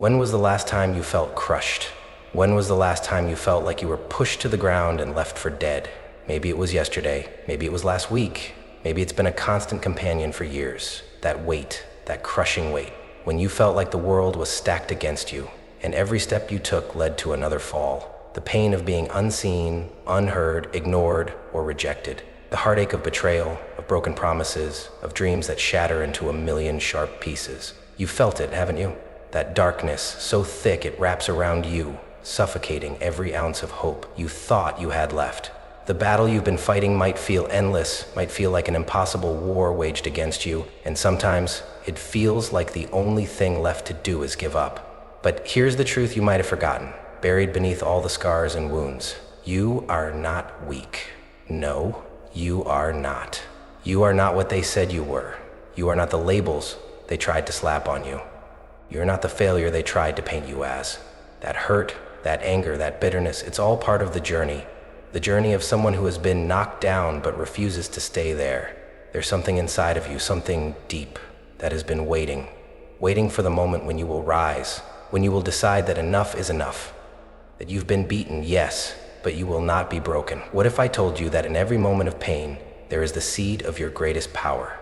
When was the last time you felt crushed? When was the last time you felt like you were pushed to the ground and left for dead? Maybe it was yesterday, maybe it was last week, maybe it's been a constant companion for years. That weight, that crushing weight, when you felt like the world was stacked against you, and every step you took led to another fall. The pain of being unseen, unheard, ignored, or rejected. The heartache of betrayal, of broken promises, of dreams that shatter into a million sharp pieces. You felt it, haven't you? That darkness, so thick it wraps around you, suffocating every ounce of hope you thought you had left. The battle you've been fighting might feel endless, might feel like an impossible war waged against you, and sometimes it feels like the only thing left to do is give up. But here's the truth you might have forgotten, buried beneath all the scars and wounds. You are not weak. No, you are not. You are not what they said you were. You are not the labels they tried to slap on you. You're not the failure they tried to paint you as. That hurt, that anger, that bitterness, it's all part of the journey. The journey of someone who has been knocked down but refuses to stay there. There's something inside of you, something deep, that has been waiting for the moment when you will rise, when you will decide that enough is enough. That you've been beaten, yes, but you will not be broken. What if I told you that in every moment of pain, there is the seed of your greatest power?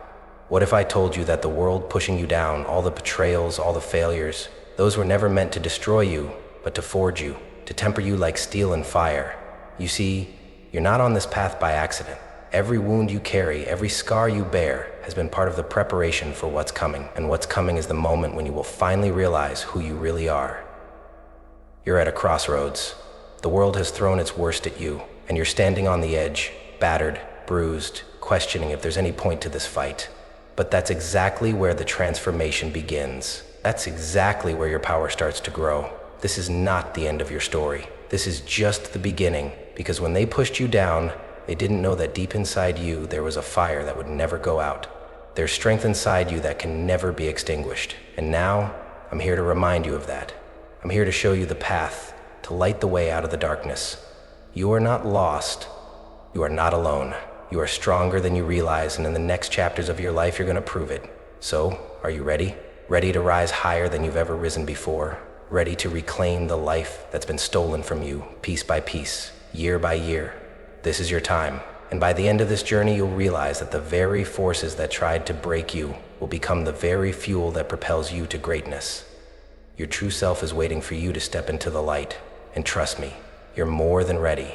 What if I told you that the world pushing you down, all the betrayals, all the failures, those were never meant to destroy you, but to forge you, to temper you like steel and fire? You see, you're not on this path by accident. Every wound you carry, every scar you bear, has been part of the preparation for what's coming. And what's coming is the moment when you will finally realize who you really are. You're at a crossroads. The world has thrown its worst at you, and you're standing on the edge, battered, bruised, questioning if there's any point to this fight. But that's exactly where the transformation begins. That's exactly where your power starts to grow. This is not the end of your story. This is just the beginning, because when they pushed you down, they didn't know that deep inside you there was a fire that would never go out. There's strength inside you that can never be extinguished. And now, I'm here to remind you of that. I'm here to show you the path, to light the way out of the darkness. You are not lost. You are not alone. You are stronger than you realize, and in the next chapters of your life, you're going to prove it. So, are you ready? Ready to rise higher than you've ever risen before? Ready to reclaim the life that's been stolen from you, piece by piece, year by year? This is your time. And by the end of this journey, you'll realize that the very forces that tried to break you will become the very fuel that propels you to greatness. Your true self is waiting for you to step into the light. And trust me, you're more than ready.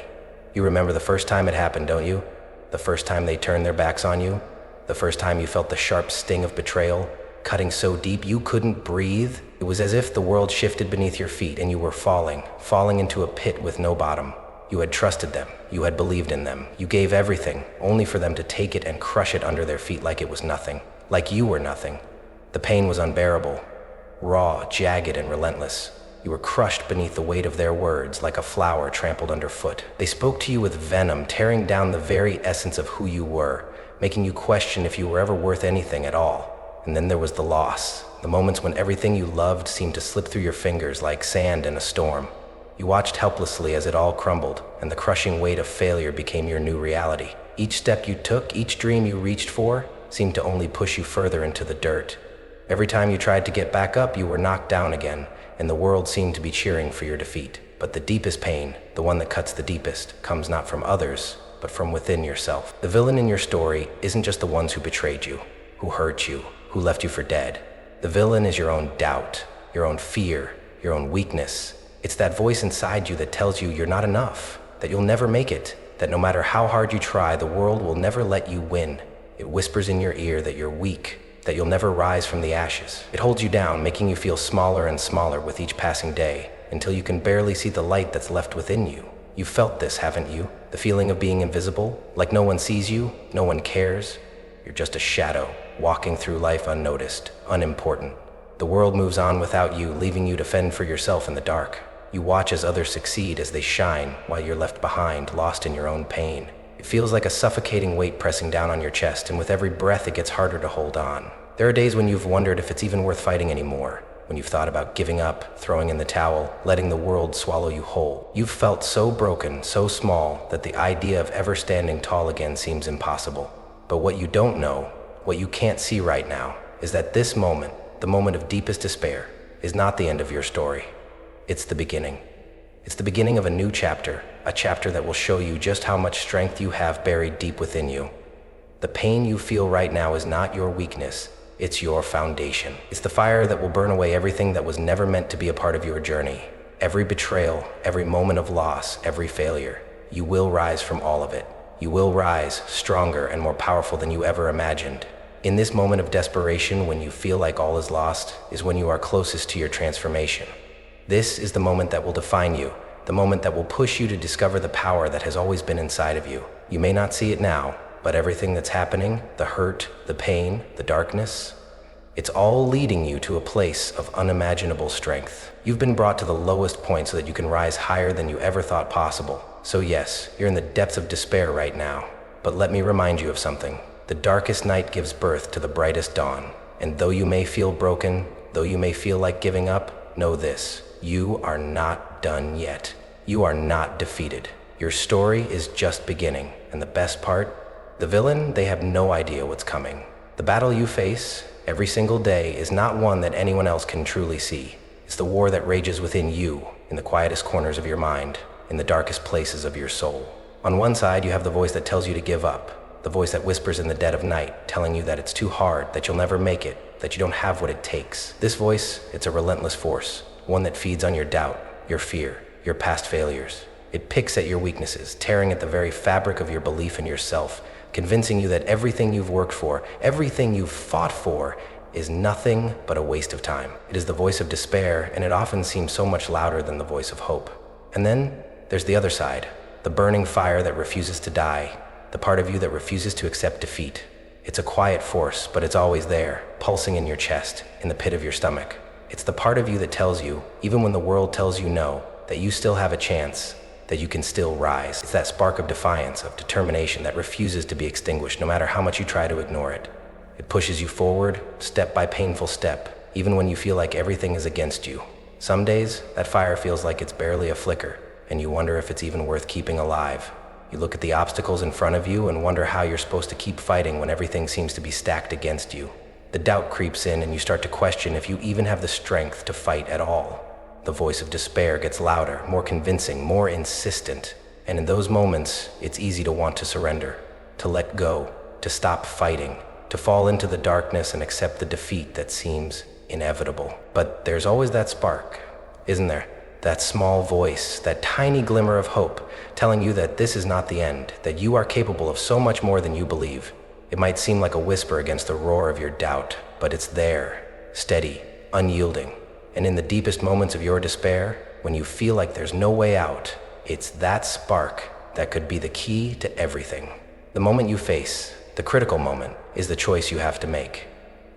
You remember the first time it happened, don't you? The first time they turned their backs on you? The first time you felt the sharp sting of betrayal, cutting so deep you couldn't breathe? It was as if the world shifted beneath your feet and you were falling into a pit with no bottom. You had trusted them, you had believed in them, you gave everything, only for them to take it and crush it under their feet like it was nothing, like you were nothing. The pain was unbearable, raw, jagged, and relentless. You were crushed beneath the weight of their words like a flower trampled underfoot. They spoke to you with venom, tearing down the very essence of who you were, making you question if you were ever worth anything at all. And then there was the loss, the moments when everything you loved seemed to slip through your fingers like sand in a storm. You watched helplessly as it all crumbled, and the crushing weight of failure became your new reality. Each step you took, each dream you reached for, seemed to only push you further into the dirt. Every time you tried to get back up, you were knocked down again, and the world seemed to be cheering for your defeat. But the deepest pain, the one that cuts the deepest, comes not from others, but from within yourself. The villain in your story isn't just the ones who betrayed you, who hurt you, who left you for dead. The villain is your own doubt, your own fear, your own weakness. It's that voice inside you that tells you you're not enough, that you'll never make it, that no matter how hard you try, the world will never let you win. It whispers in your ear that you're weak, that you'll never rise from the ashes. It holds you down, making you feel smaller and smaller with each passing day, until you can barely see the light that's left within you. You've felt this, haven't you? The feeling of being invisible, like no one sees you, no one cares. You're just a shadow, walking through life unnoticed, unimportant. The world moves on without you, leaving you to fend for yourself in the dark. You watch as others succeed, as they shine, while you're left behind, lost in your own pain. It feels like a suffocating weight pressing down on your chest, and with every breath it gets harder to hold on. There are days when you've wondered if it's even worth fighting anymore, when you've thought about giving up, throwing in the towel, letting the world swallow you whole. You've felt so broken, so small, that the idea of ever standing tall again seems impossible. But what you don't know, what you can't see right now, is that this moment, the moment of deepest despair, is not the end of your story. It's the beginning. It's the beginning of a new chapter, a chapter that will show you just how much strength you have buried deep within you. The pain you feel right now is not your weakness, it's your foundation. It's the fire that will burn away everything that was never meant to be a part of your journey. Every betrayal, every moment of loss, every failure. You will rise from all of it. You will rise stronger and more powerful than you ever imagined. In this moment of desperation, when you feel like all is lost, is when you are closest to your transformation. This is the moment that will define you, the moment that will push you to discover the power that has always been inside of you. You may not see it now, but everything that's happening, the hurt, the pain, the darkness, it's all leading you to a place of unimaginable strength. You've been brought to the lowest point so that you can rise higher than you ever thought possible. So yes, you're in the depths of despair right now. But let me remind you of something. The darkest night gives birth to the brightest dawn. And though you may feel broken, though you may feel like giving up, know this: you are not done yet. You are not defeated. Your story is just beginning. And the best part? The villain, they have no idea what's coming. The battle you face every single day is not one that anyone else can truly see. It's the war that rages within you, in the quietest corners of your mind, in the darkest places of your soul. On one side, you have the voice that tells you to give up, the voice that whispers in the dead of night, telling you that it's too hard, that you'll never make it, that you don't have what it takes. This voice, it's a relentless force, one that feeds on your doubt, your fear, your past failures. It picks at your weaknesses, tearing at the very fabric of your belief in yourself, convincing you that everything you've worked for, everything you've fought for, is nothing but a waste of time. It is the voice of despair, and it often seems so much louder than the voice of hope. And then there's the other side, the burning fire that refuses to die, the part of you that refuses to accept defeat. It's a quiet force, but it's always there, pulsing in your chest, in the pit of your stomach. It's the part of you that tells you, even when the world tells you no, that you still have a chance, that you can still rise. It's that spark of defiance, of determination that refuses to be extinguished no matter how much you try to ignore it. It pushes you forward, step by painful step, even when you feel like everything is against you. Some days, that fire feels like it's barely a flicker, and you wonder if it's even worth keeping alive. You look at the obstacles in front of you and wonder how you're supposed to keep fighting when everything seems to be stacked against you. The doubt creeps in and you start to question if you even have the strength to fight at all. The voice of despair gets louder, more convincing, more insistent. And in those moments, it's easy to want to surrender, to let go, to stop fighting, to fall into the darkness and accept the defeat that seems inevitable. But there's always that spark, isn't there? That small voice, that tiny glimmer of hope, telling you that this is not the end, that you are capable of so much more than you believe. It might seem like a whisper against the roar of your doubt, but it's there, steady, unyielding. And in the deepest moments of your despair, when you feel like there's no way out, it's that spark that could be the key to everything. The moment you face, the critical moment, is the choice you have to make.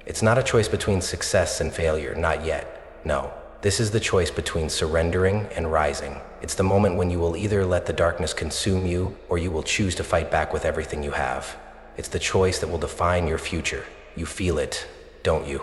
It's not a choice between success and failure, not yet. No, this is the choice between surrendering and rising. It's the moment when you will either let the darkness consume you, or you will choose to fight back with everything you have. It's the choice that will define your future. You feel it, don't you?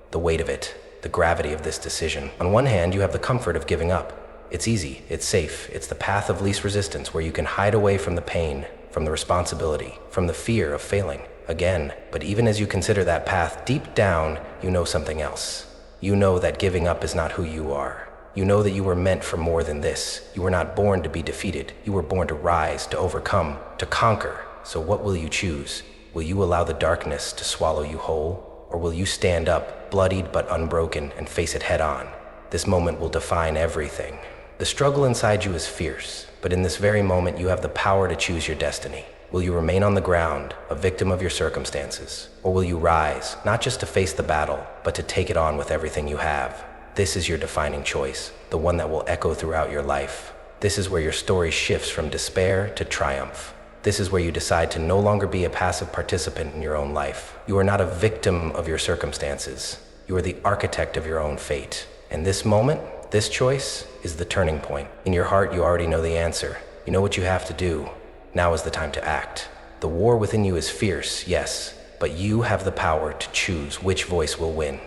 The weight of it. The gravity of this decision. On one hand, you have the comfort of giving up. It's easy, it's safe, it's the path of least resistance where you can hide away from the pain, from the responsibility, from the fear of failing again. But even as you consider that path, deep down, you know something else. You know that giving up is not who you are. You know that you were meant for more than this. You were not born to be defeated. You were born to rise, to overcome, to conquer. So what will you choose? Will you allow the darkness to swallow you whole? Or will you stand up, bloodied but unbroken, and face it head on? This moment will define everything. The struggle inside you is fierce, but in this very moment you have the power to choose your destiny. Will you remain on the ground, a victim of your circumstances? Or will you rise, not just to face the battle, but to take it on with everything you have? This is your defining choice, the one that will echo throughout your life. This is where your story shifts from despair to triumph. This is where you decide to no longer be a passive participant in your own life. You are not a victim of your circumstances. You are the architect of your own fate. And this moment, this choice, is the turning point. In your heart, you already know the answer. You know what you have to do. Now is the time to act. The war within you is fierce, yes, but you have the power to choose which voice will win.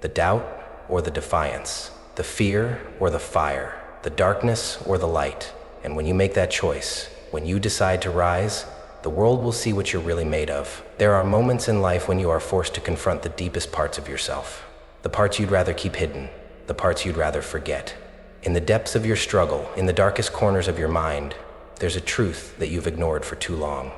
The doubt or the defiance, the fear or the fire, the darkness or the light. And when you make that choice, when you decide to rise, the world will see what you're really made of. There are moments in life when you are forced to confront the deepest parts of yourself, the parts you'd rather keep hidden, the the parts you'd rather forget. In the depths of your struggle, in the darkest corners of your mind, there's a truth that you've ignored for too long.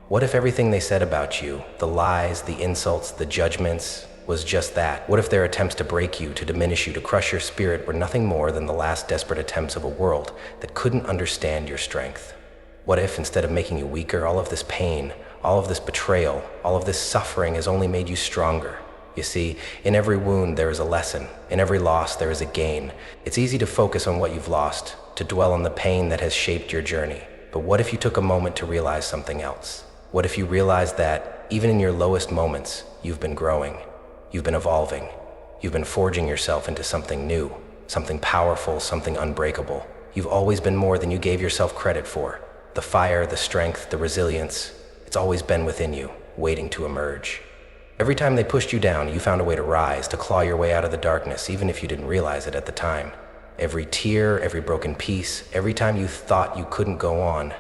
What if everything they said about you, the lies, the insults, the judgments, was just that? What if their attempts to break you, to diminish you, to crush your spirit were nothing more than the last desperate attempts of a world that couldn't understand your strength? What if, instead of making you weaker, all of this pain, all of this betrayal, all of this suffering has only made you stronger? You see, in every wound there is a lesson. In every loss there is a gain. It's easy to focus on what you've lost, to dwell on the pain that has shaped your journey. But what if you took a moment to realize something else? What if you realized that, even in your lowest moments, you've been growing, you've been evolving, you've been forging yourself into something new, something powerful, something unbreakable. You've always been more than you gave yourself credit for. The fire, the strength, the resilience, it's always been within you, waiting to emerge. Every time they pushed you down, you found a way to rise, to claw your way out of the darkness, even if you didn't realize it at the time. Every tear, every broken piece, every time you thought you couldn't go on,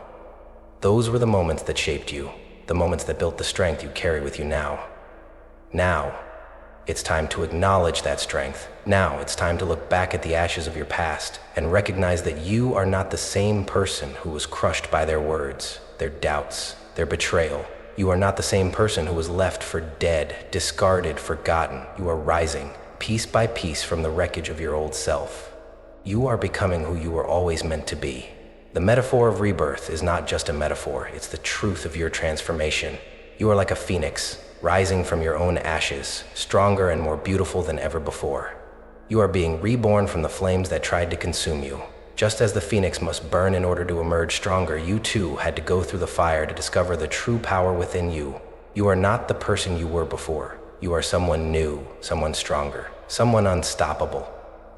those were the moments that shaped you, the moments that built the strength you carry with you now. Now, it's time to acknowledge that strength. Now, it's time to look back at the ashes of your past and recognize that you are not the same person who was crushed by their words, their doubts, their betrayal. You are not the same person who was left for dead, discarded, forgotten. You are rising, piece by piece, from the wreckage of your old self. You are becoming who you were always meant to be. The metaphor of rebirth is not just a metaphor, it's the truth of your transformation. You are like a phoenix, rising from your own ashes, stronger and more beautiful than ever before. You are being reborn from the flames that tried to consume you. Just as the phoenix must burn in order to emerge stronger, you too had to go through the fire to discover the true power within you. You are not the person you were before. You are someone new, someone stronger, someone unstoppable.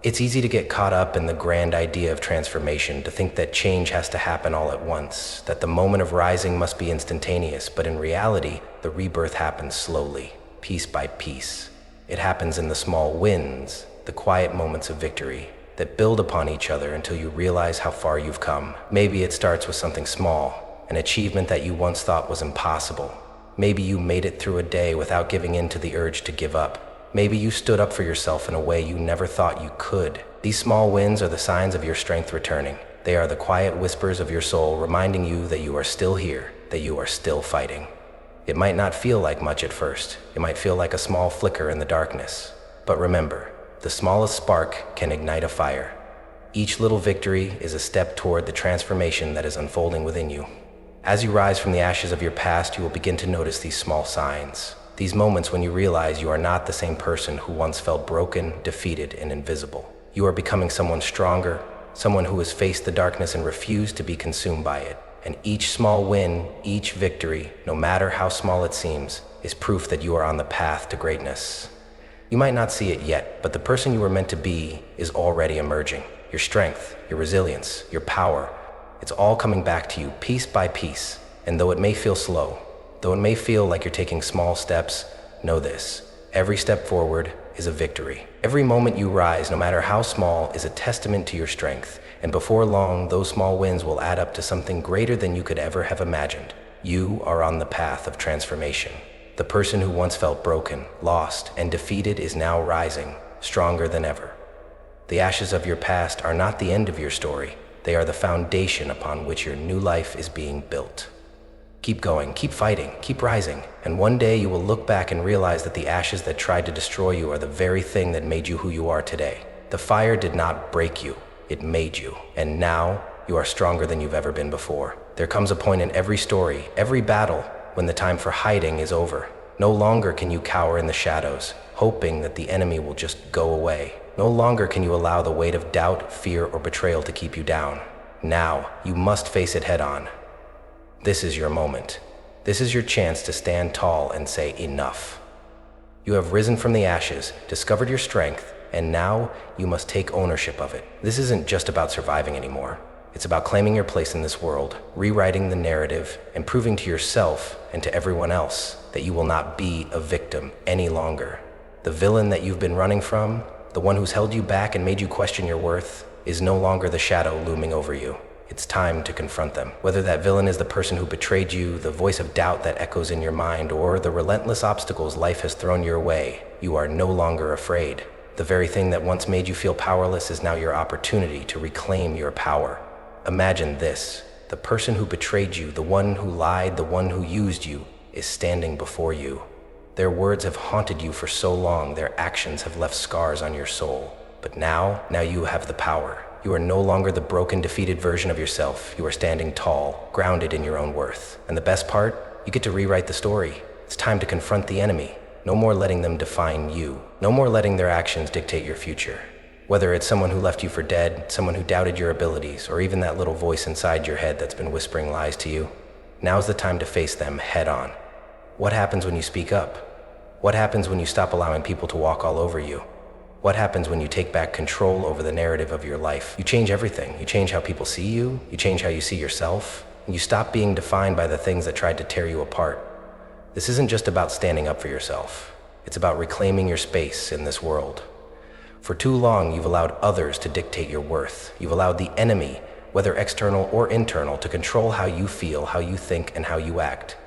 It's easy to get caught up in the grand idea of transformation, to think that change has to happen all at once, that the moment of rising must be instantaneous, but in reality, the rebirth happens slowly, piece by piece. It happens in the small wins, the quiet moments of victory, that build upon each other until you realize how far you've come. Maybe it starts with something small, an achievement that you once thought was impossible. Maybe you made it through a day without giving in to the urge to give up. Maybe you stood up for yourself in a way you never thought you could. These small wins are the signs of your strength returning. They are the quiet whispers of your soul reminding you that you are still here, that you are still fighting. It might not feel like much at first. It might feel like a small flicker in the darkness. But remember, the smallest spark can ignite a fire. Each little victory is a step toward the transformation that is unfolding within you. As you rise from the ashes of your past, you will begin to notice these small signs. These moments when you realize you are not the same person who once felt broken, defeated, and invisible. You are becoming someone stronger, someone who has faced the darkness and refused to be consumed by it. And each small win, each victory, no matter how small it seems, is proof that you are on the path to greatness. You might not see it yet, but the person you were meant to be is already emerging. Your strength, your resilience, your power, it's all coming back to you piece by piece. And though it may feel slow, though it may feel like you're taking small steps, know this: every step forward is a victory. Every moment you rise, no matter how small, is a testament to your strength. And before long, those small wins will add up to something greater than you could ever have imagined. You are on the path of transformation. The person who once felt broken, lost, and defeated is now rising, stronger than ever. The ashes of your past are not the end of your story. They are the foundation upon which your new life is being built. Keep going, keep fighting, keep rising, and one day you will look back and realize that the ashes that tried to destroy you are the very thing that made you who you are today. The fire did not break you, it made you. And now, you are stronger than you've ever been before. There comes a point in every story, every battle, when the time for hiding is over. No longer can you cower in the shadows, hoping that the enemy will just go away. No longer can you allow the weight of doubt, fear, or betrayal to keep you down. Now, you must face it head on. This is your moment. This is your chance to stand tall and say enough. You have risen from the ashes, discovered your strength, and now you must take ownership of it. This isn't just about surviving anymore. It's about claiming your place in this world, rewriting the narrative, and proving to yourself and to everyone else that you will not be a victim any longer. The villain that you've been running from, the one who's held you back and made you question your worth, is no longer the shadow looming over you. It's time to confront them. Whether that villain is the person who betrayed you, the voice of doubt that echoes in your mind, or the relentless obstacles life has thrown your way, you are no longer afraid. The very thing that once made you feel powerless is now your opportunity to reclaim your power. Imagine this: the person who betrayed you, the one who lied, the one who used you, is standing before you. Their words have haunted you for so long, their actions have left scars on your soul. But now you have the power. You are no longer the broken, defeated version of yourself. You are standing tall, grounded in your own worth. And the best part? You get to rewrite the story. It's time to confront the enemy. No more letting them define you. No more letting their actions dictate your future. Whether it's someone who left you for dead, someone who doubted your abilities, or even that little voice inside your head that's been whispering lies to you, now's the time to face them head on. What happens when you speak up? What happens when you stop allowing people to walk all over you? What happens when you take back control over the narrative of your life? You change everything. You change how people see you. You change how you see yourself. And you stop being defined by the things that tried to tear you apart. This isn't just about standing up for yourself. It's about reclaiming your space in this world. For too long, you've allowed others to dictate your worth. You've allowed the enemy, whether external or internal, to control how you feel, how you think, and how you act.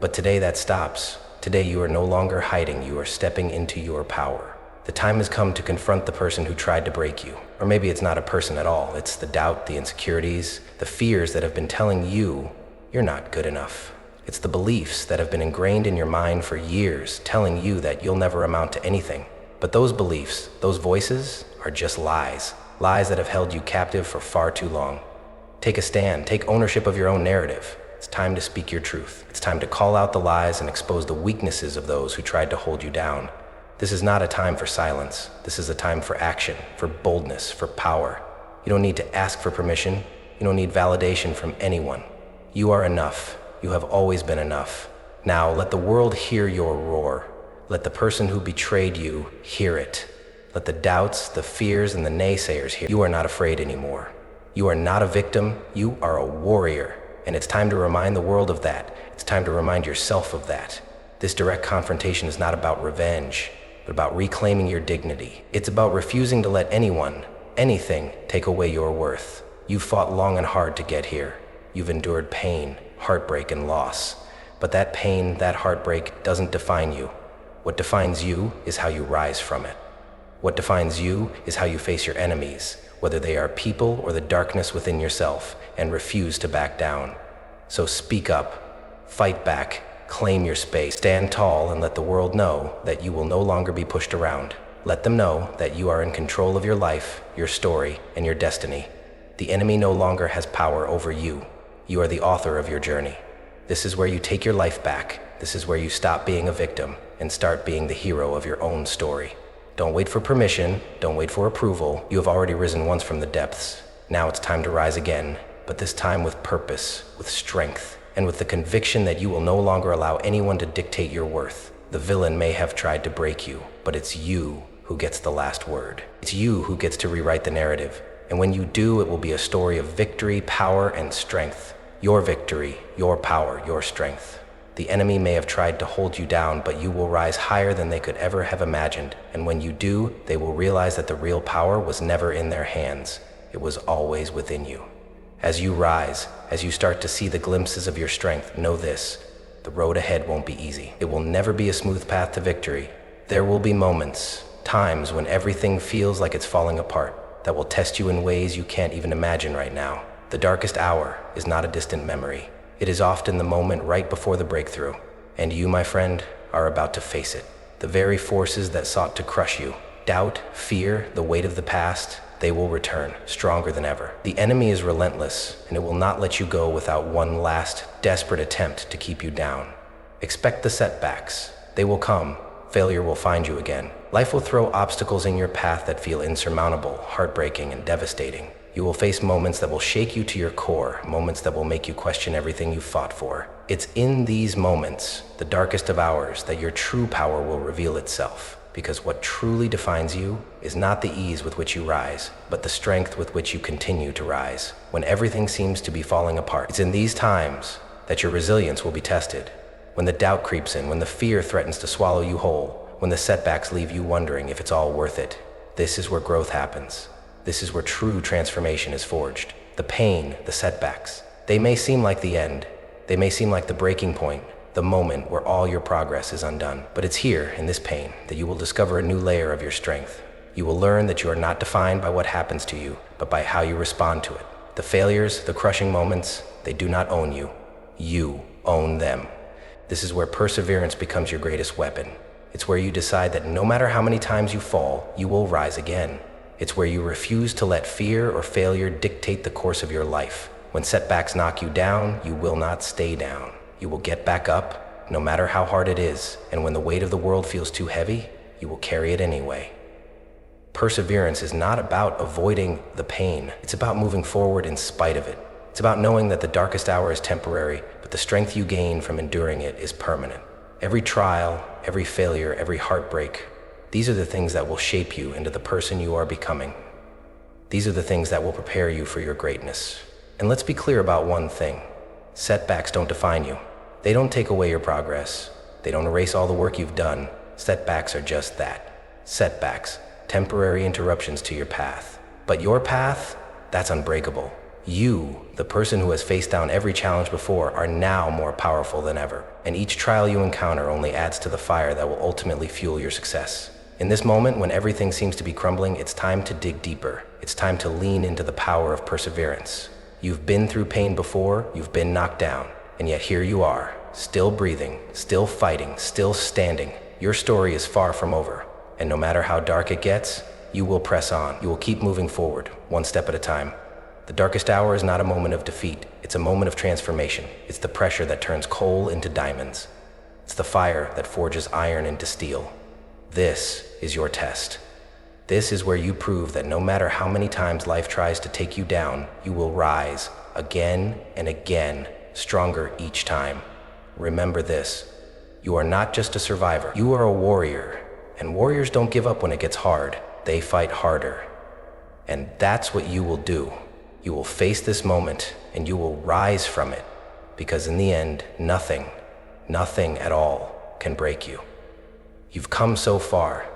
But today that stops. Today you are no longer hiding. You are stepping into your power. The time has come to confront the person who tried to break you. Or maybe it's not a person at all. It's the doubt, the insecurities, the fears that have been telling you you're not good enough. It's the beliefs that have been ingrained in your mind for years, telling you that you'll never amount to anything. But those beliefs, those voices, are just lies. Lies that have held you captive for far too long. Take a stand. Take ownership of your own narrative. It's time to speak your truth. It's time to call out the lies and expose the weaknesses of those who tried to hold you down. This is not a time for silence. This is a time for action, for boldness, for power. You don't need to ask for permission. You don't need validation from anyone. You are enough. You have always been enough. Now let the world hear your roar. Let the person who betrayed you hear it. Let the doubts, the fears, and the naysayers hear. You are not afraid anymore. You are not a victim. You are a warrior. And it's time to remind the world of that. It's time to remind yourself of that. This direct confrontation is not about revenge, but about reclaiming your dignity. It's about refusing to let anyone, anything, take away your worth. You've fought long and hard to get here. You've endured pain, heartbreak, and loss. But that pain, that heartbreak, doesn't define you. What defines you is how you rise from it. What defines you is how you face your enemies, whether they are people or the darkness within yourself, and refuse to back down. So speak up, fight back, claim your space, stand tall, and let the world know that you will no longer be pushed around. Let them know that you are in control of your life, your story, and your destiny. The enemy no longer has power over you. You are the author of your journey. This is where you take your life back. This is where you stop being a victim and start being the hero of your own story. Don't wait for permission. Don't wait for approval. You have already risen once from the depths. Now it's time to rise again, but this time with purpose, with strength, and with the conviction that you will no longer allow anyone to dictate your worth. The villain may have tried to break you, but it's you who gets the last word. It's you who gets to rewrite the narrative. And when you do, it will be a story of victory, power, and strength. Your victory, your power, your strength. The enemy may have tried to hold you down, but you will rise higher than they could ever have imagined. And when you do, they will realize that the real power was never in their hands. It was always within you. As you rise, as you start to see the glimpses of your strength, know this: the road ahead won't be easy. It will never be a smooth path to victory. There will be moments, times when everything feels like it's falling apart, that will test you in ways you can't even imagine right now. The darkest hour is not a distant memory. It is often the moment right before the breakthrough. And you, my friend, are about to face it. The very forces that sought to crush you, doubt, fear, the weight of the past, they will return, stronger than ever. The enemy is relentless, and it will not let you go without one last, desperate attempt to keep you down. Expect the setbacks. They will come. Failure will find you again. Life will throw obstacles in your path that feel insurmountable, heartbreaking, and devastating. You will face moments that will shake you to your core, moments that will make you question everything you fought for. It's in these moments, the darkest of hours, that your true power will reveal itself. Because what truly defines you is not the ease with which you rise, but the strength with which you continue to rise. When everything seems to be falling apart, it's in these times that your resilience will be tested. When the doubt creeps in, when the fear threatens to swallow you whole, when the setbacks leave you wondering if it's all worth it, this is where growth happens. This is where true transformation is forged. The pain, the setbacks, they may seem like the end. They may seem like the breaking point, the moment where all your progress is undone. But it's here, in this pain, that you will discover a new layer of your strength. You will learn that you are not defined by what happens to you, but by how you respond to it. The failures, the crushing moments, they do not own you. You own them. This is where perseverance becomes your greatest weapon. It's where you decide that no matter how many times you fall, you will rise again. It's where you refuse to let fear or failure dictate the course of your life. When setbacks knock you down, you will not stay down. You will get back up, no matter how hard it is, and when the weight of the world feels too heavy, you will carry it anyway. Perseverance is not about avoiding the pain. It's about moving forward in spite of it. It's about knowing that the darkest hour is temporary, but the strength you gain from enduring it is permanent. Every trial, every failure, every heartbreak, these are the things that will shape you into the person you are becoming. These are the things that will prepare you for your greatness. And let's be clear about one thing. Setbacks don't define you. They don't take away your progress. They don't erase all the work you've done. Setbacks are just that. Setbacks, temporary interruptions to your path. But your path, that's unbreakable. You, the person who has faced down every challenge before, are now more powerful than ever. And each trial you encounter only adds to the fire that will ultimately fuel your success. In this moment, when everything seems to be crumbling, it's time to dig deeper. It's time to lean into the power of perseverance. You've been through pain before, you've been knocked down, and yet here you are, still breathing, still fighting, still standing. Your story is far from over, and no matter how dark it gets, you will press on. You will keep moving forward, one step at a time. The darkest hour is not a moment of defeat. It's a moment of transformation. It's the pressure that turns coal into diamonds. It's the fire that forges iron into steel. This is your test. This is where you prove that no matter how many times life tries to take you down, you will rise again and again, stronger each time. Remember this. You are not just a survivor. You are a warrior. And warriors don't give up when it gets hard. They fight harder. And that's what you will do. You will face this moment and you will rise from it, because in the end, nothing at all can break you. You've come so far,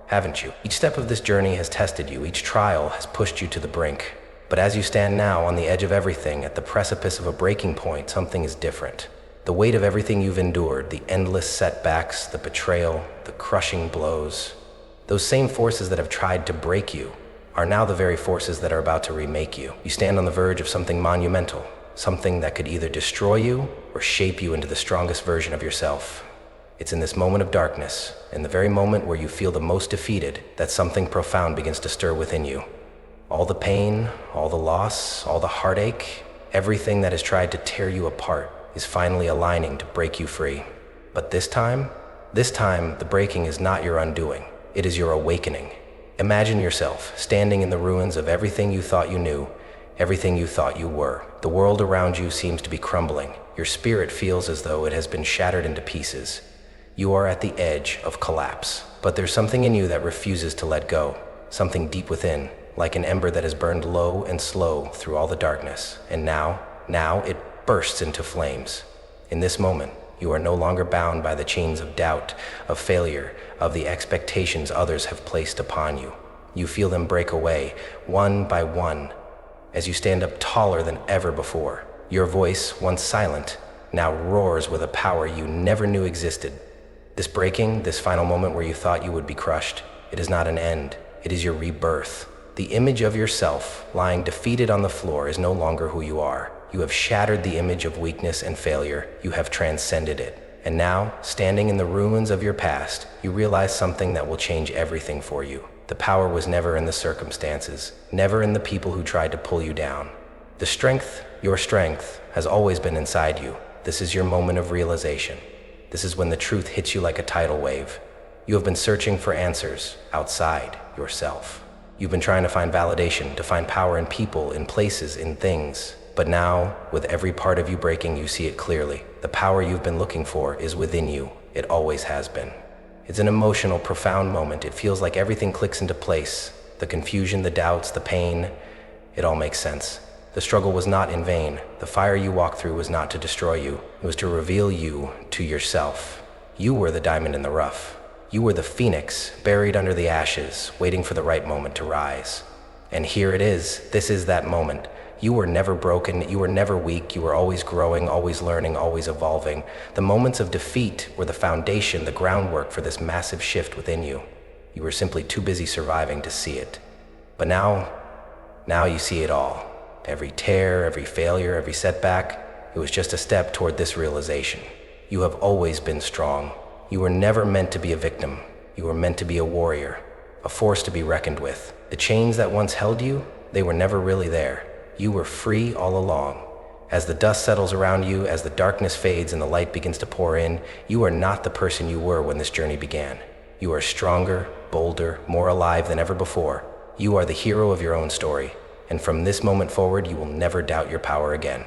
haven't you? Each step of this journey has tested you. Each trial has pushed you to the brink. But as you stand now on the edge of everything, at the precipice of a breaking point, something is different. The weight of everything you've endured, the endless setbacks, the betrayal, the crushing blows, those same forces that have tried to break you are now the very forces that are about to remake you. You stand on the verge of something monumental, something that could either destroy you or shape you into the strongest version of yourself. It's in this moment of darkness, in the very moment where you feel the most defeated, that something profound begins to stir within you. All the pain, all the loss, all the heartache, everything that has tried to tear you apart is finally aligning to break you free. But this time, the breaking is not your undoing. It is your awakening. Imagine yourself standing in the ruins of everything you thought you knew, everything you thought you were. The world around you seems to be crumbling. Your spirit feels as though it has been shattered into pieces. You are at the edge of collapse, but there's something in you that refuses to let go, something deep within, like an ember that has burned low and slow through all the darkness, and now it bursts into flames. In this moment, you are no longer bound by the chains of doubt, of failure, of the expectations others have placed upon you. You feel them break away, one by one, as you stand up taller than ever before. Your voice, once silent, now roars with a power you never knew existed. This breaking, this final moment where you thought you would be crushed, it is not an end, it is your rebirth. The image of yourself, lying defeated on the floor, is no longer who you are. You have shattered the image of weakness and failure. You have transcended it. And now, standing in the ruins of your past, you realize something that will change everything for you. The power was never in the circumstances, never in the people who tried to pull you down. The strength, your strength, has always been inside you. This is your moment of realization. This is when the truth hits you like a tidal wave. You have been searching for answers outside yourself. You've been trying to find validation, to find power in people, in places, in things. But now, with every part of you breaking, you see it clearly. The power you've been looking for is within you. It always has been. It's an emotional, profound moment. It feels like everything clicks into place. The confusion, the doubts, the pain, it all makes sense. The struggle was not in vain. The fire you walked through was not to destroy you. It was to reveal you to yourself. You were the diamond in the rough. You were the phoenix buried under the ashes, waiting for the right moment to rise. And here it is. This is that moment. You were never broken, you were never weak, you were always growing, always learning, always evolving. The moments of defeat were the foundation, the groundwork for this massive shift within you. You were simply too busy surviving to see it. But now you see it all. Every tear, every failure, every setback, it was just a step toward this realization. You have always been strong. You were never meant to be a victim. You were meant to be a warrior, a force to be reckoned with. The chains that once held you, they were never really there. You were free all along. As the dust settles around you, as the darkness fades and the light begins to pour in, you are not the person you were when this journey began. You are stronger, bolder, more alive than ever before. You are the hero of your own story, and from this moment forward, you will never doubt your power again.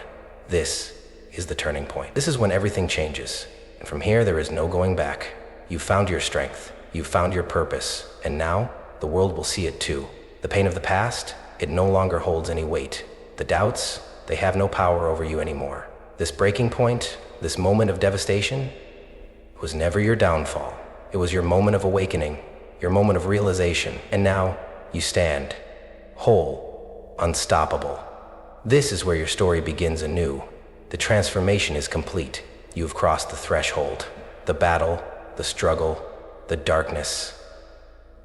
This is the turning point. This is when everything changes, and from here there is no going back. You found your strength, you found your purpose, and now the world will see it too. The pain of the past, it no longer holds any weight. The doubts, they have no power over you anymore. This breaking point, this moment of devastation, was never your downfall. It was your moment of awakening, your moment of realization, and now you stand, whole, unstoppable. This is where your story begins anew. The transformation is complete. You have crossed the threshold. The battle, the struggle, the darkness,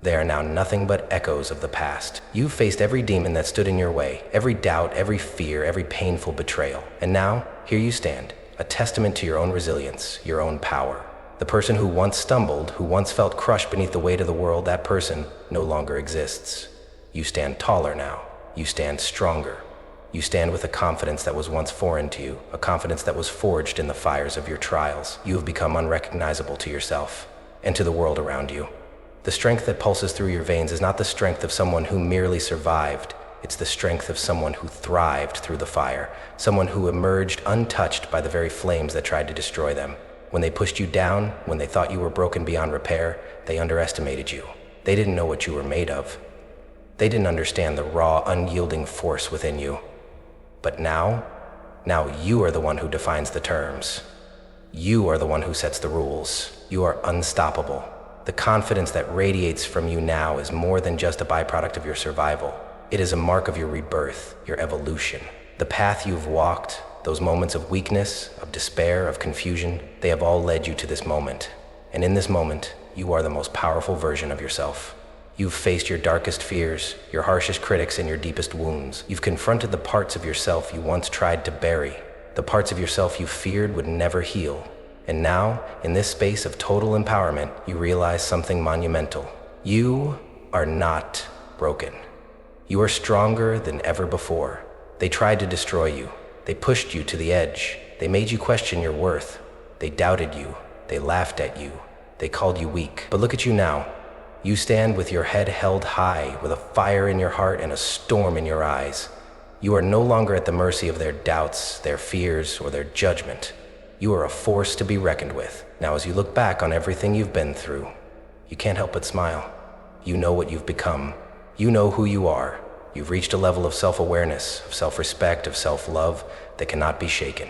they are now nothing but echoes of the past. You've faced every demon that stood in your way, every doubt, every fear, every painful betrayal. And now, here you stand, a testament to your own resilience, your own power. The person who once stumbled, who once felt crushed beneath the weight of the world, that person no longer exists. You stand taller now. You stand stronger. You stand with a confidence that was once foreign to you, a confidence that was forged in the fires of your trials. You have become unrecognizable to yourself and to the world around you. The strength that pulses through your veins is not the strength of someone who merely survived. It's the strength of someone who thrived through the fire, someone who emerged untouched by the very flames that tried to destroy them. When they pushed you down, when they thought you were broken beyond repair, they underestimated you. They didn't know what you were made of. They didn't understand the raw, unyielding force within you. But now you are the one who defines the terms. You are the one who sets the rules. You are unstoppable. The confidence that radiates from you now is more than just a byproduct of your survival. It is a mark of your rebirth, your evolution. The path you've walked, those moments of weakness, of despair, of confusion, they have all led you to this moment. And in this moment, you are the most powerful version of yourself. You've faced your darkest fears, your harshest critics, and your deepest wounds. You've confronted the parts of yourself you once tried to bury, the parts of yourself you feared would never heal. And now, in this space of total empowerment, you realize something monumental. You are not broken. You are stronger than ever before. They tried to destroy you. They pushed you to the edge. They made you question your worth. They doubted you. They laughed at you. They called you weak. But look at you now. You stand with your head held high, with a fire in your heart and a storm in your eyes. You are no longer at the mercy of their doubts, their fears, or their judgment. You are a force to be reckoned with. Now, as you look back on everything you've been through, you can't help but smile. You know what you've become. You know who you are. You've reached a level of self-awareness, of self-respect, of self-love that cannot be shaken.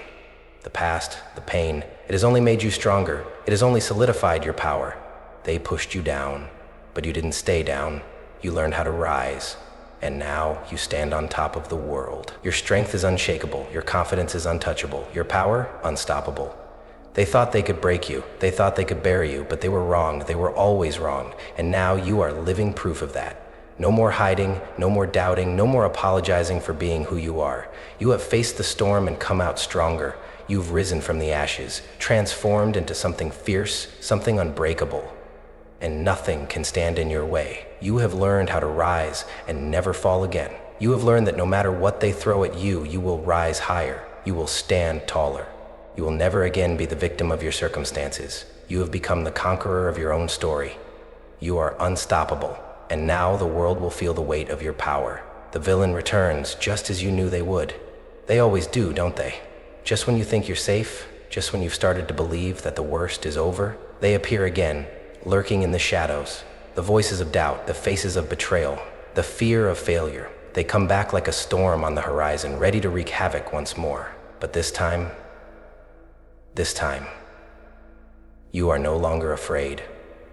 The past, the pain, it has only made you stronger. It has only solidified your power. They pushed you down, but you didn't stay down. You learned how to rise. And now you stand on top of the world. Your strength is unshakable. Your confidence is untouchable. Your power, unstoppable. They thought they could break you. They thought they could bury you, but they were wrong. They were always wrong. And now you are living proof of that. No more hiding, no more doubting, no more apologizing for being who you are. You have faced the storm and come out stronger. You've risen from the ashes, transformed into something fierce, something unbreakable. And nothing can stand in your way. You have learned how to rise and never fall again. You have learned that no matter what they throw at you, you will rise higher. You will stand taller. You will never again be the victim of your circumstances. You have become the conqueror of your own story. You are unstoppable, and now the world will feel the weight of your power. The villain returns just as you knew they would. They always do, don't they? Just when you think you're safe, just when you've started to believe that the worst is over, they appear again, lurking in the shadows. The voices of doubt, the faces of betrayal, the fear of failure. They come back like a storm on the horizon, ready to wreak havoc once more. But this time, you are no longer afraid.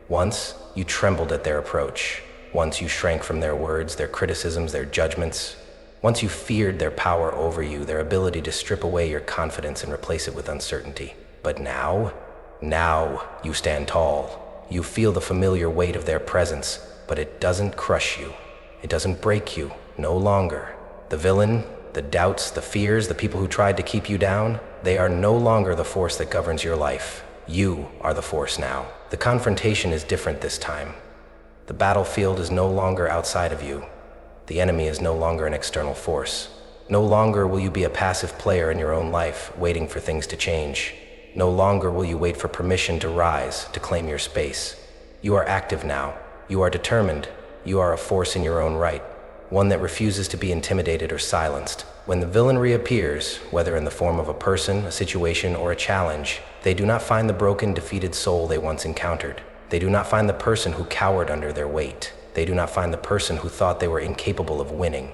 Once, you trembled at their approach. Once you shrank from their words, their criticisms, their judgments. Once you feared their power over you, their ability to strip away your confidence and replace it with uncertainty. But now you stand tall. You feel the familiar weight of their presence, but it doesn't crush you. It doesn't break you, no longer. The villain, the doubts, the fears, the people who tried to keep you down, they are no longer the force that governs your life. You are the force now. The confrontation is different this time. The battlefield is no longer outside of you. The enemy is no longer an external force. No longer will you be a passive player in your own life, waiting for things to change. No longer will you wait for permission to rise, to claim your space. You are active now. You are determined. You are a force in your own right, one that refuses to be intimidated or silenced. When the villain reappears, whether in the form of a person, a situation, or a challenge, they do not find the broken, defeated soul they once encountered. They do not find the person who cowered under their weight. They do not find the person who thought they were incapable of winning.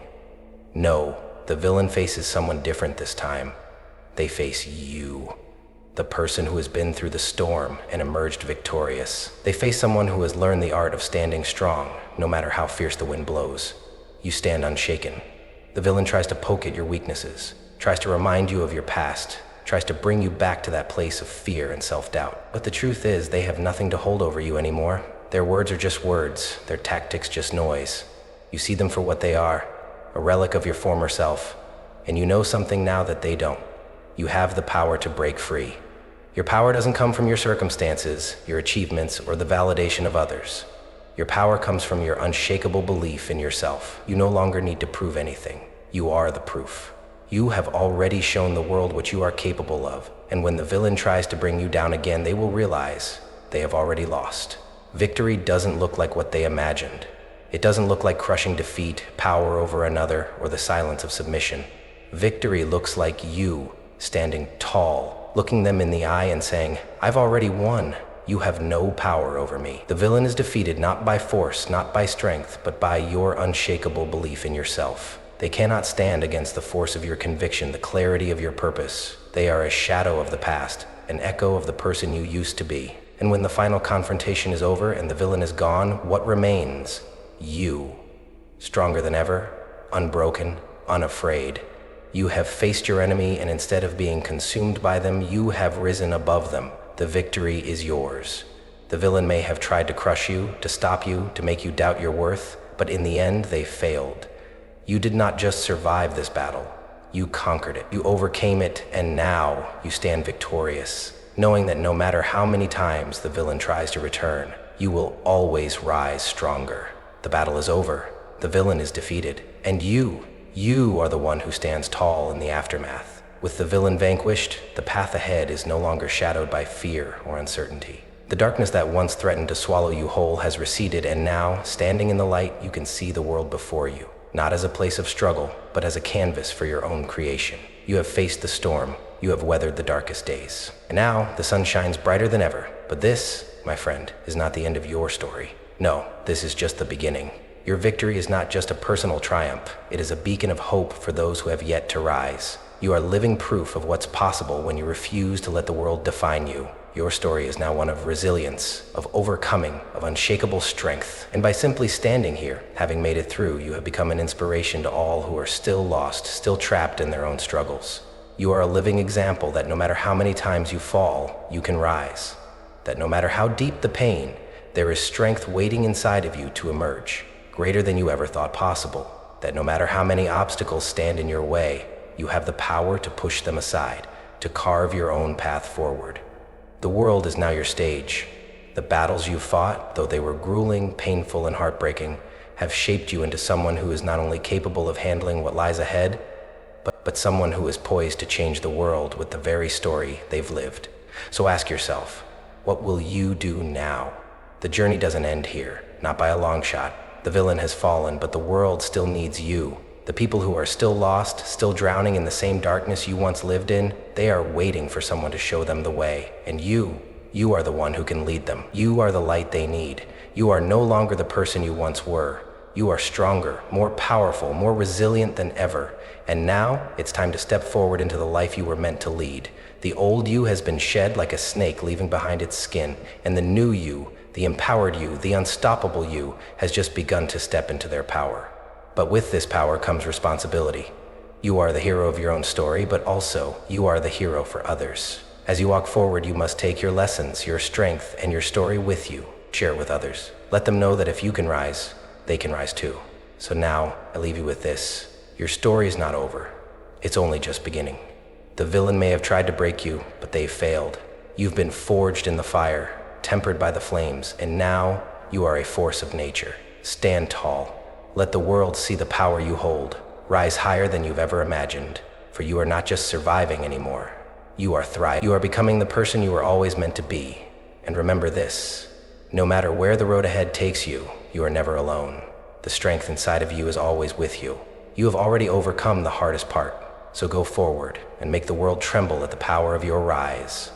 No, the villain faces someone different this time. They face you, the person who has been through the storm and emerged victorious. They face someone who has learned the art of standing strong, no matter how fierce the wind blows. You stand unshaken. The villain tries to poke at your weaknesses, tries to remind you of your past, tries to bring you back to that place of fear and self-doubt. But the truth is, they have nothing to hold over you anymore. Their words are just words, their tactics just noise. You see them for what they are, a relic of your former self, and you know something now that they don't. You have the power to break free. Your power doesn't come from your circumstances, your achievements, or the validation of others. Your power comes from your unshakable belief in yourself. You no longer need to prove anything. You are the proof. You have already shown the world what you are capable of, and when the villain tries to bring you down again, they will realize they have already lost. Victory doesn't look like what they imagined. It doesn't look like crushing defeat, power over another, or the silence of submission. Victory looks like you standing tall, looking them in the eye and saying, "I've already won. You have no power over me." The villain is defeated not by force, not by strength, but by your unshakable belief in yourself. They cannot stand against the force of your conviction, the clarity of your purpose. They are a shadow of the past, an echo of the person you used to be. And when the final confrontation is over and the villain is gone, what remains? You. Stronger than ever, unbroken, unafraid. You have faced your enemy, and instead of being consumed by them, you have risen above them. The victory is yours. The villain may have tried to crush you, to stop you, to make you doubt your worth, but in the end, they failed. You did not just survive this battle. You conquered it. You overcame it, and now you stand victorious, knowing that no matter how many times the villain tries to return, you will always rise stronger. The battle is over. The villain is defeated, and you are the one who stands tall in the aftermath. With the villain vanquished, the path ahead is no longer shadowed by fear or uncertainty. The darkness that once threatened to swallow you whole has receded, and now, standing in the light, you can see the world before you, not as a place of struggle, but as a canvas for your own creation. You have faced the storm. You have weathered the darkest days. And now, the sun shines brighter than ever. But this, my friend, is not the end of your story. No, this is just the beginning. Your victory is not just a personal triumph. It is a beacon of hope for those who have yet to rise. You are living proof of what's possible when you refuse to let the world define you. Your story is now one of resilience, of overcoming, of unshakable strength. And by simply standing here, having made it through, you have become an inspiration to all who are still lost, still trapped in their own struggles. You are a living example that no matter how many times you fall, you can rise. That no matter how deep the pain, there is strength waiting inside of you to emerge, greater than you ever thought possible. That no matter how many obstacles stand in your way, you have the power to push them aside, to carve your own path forward. The world is now your stage. The battles you fought, though they were grueling, painful, and heartbreaking, have shaped you into someone who is not only capable of handling what lies ahead, but someone who is poised to change the world with the very story they've lived. So ask yourself, what will you do now? The journey doesn't end here, not by a long shot. The villain has fallen, but the world still needs you. The people who are still lost, still drowning in the same darkness you once lived in, they are waiting for someone to show them the way. And you are the one who can lead them. You are the light they need. You are no longer the person you once were. You are stronger, more powerful, more resilient than ever. And now, it's time to step forward into the life you were meant to lead. The old you has been shed like a snake leaving behind its skin, and the new you, the empowered you, the unstoppable you, has just begun to step into their power. But with this power comes responsibility. You are the hero of your own story, but also you are the hero for others. As you walk forward, you must take your lessons, your strength, and your story with you. Share it with others. Let them know that if you can rise, they can rise too. So now, I leave you with this. Your story is not over. It's only just beginning. The villain may have tried to break you, but they've failed. You've been forged in the fire, tempered by the flames, and now you are a force of nature. Stand tall. Let the world see the power you hold. Rise higher than you've ever imagined, for you are not just surviving anymore. You are thriving. You are becoming the person you were always meant to be. And remember this, no matter where the road ahead takes you, you are never alone. The strength inside of you is always with you. You have already overcome the hardest part, so go forward and make the world tremble at the power of your rise.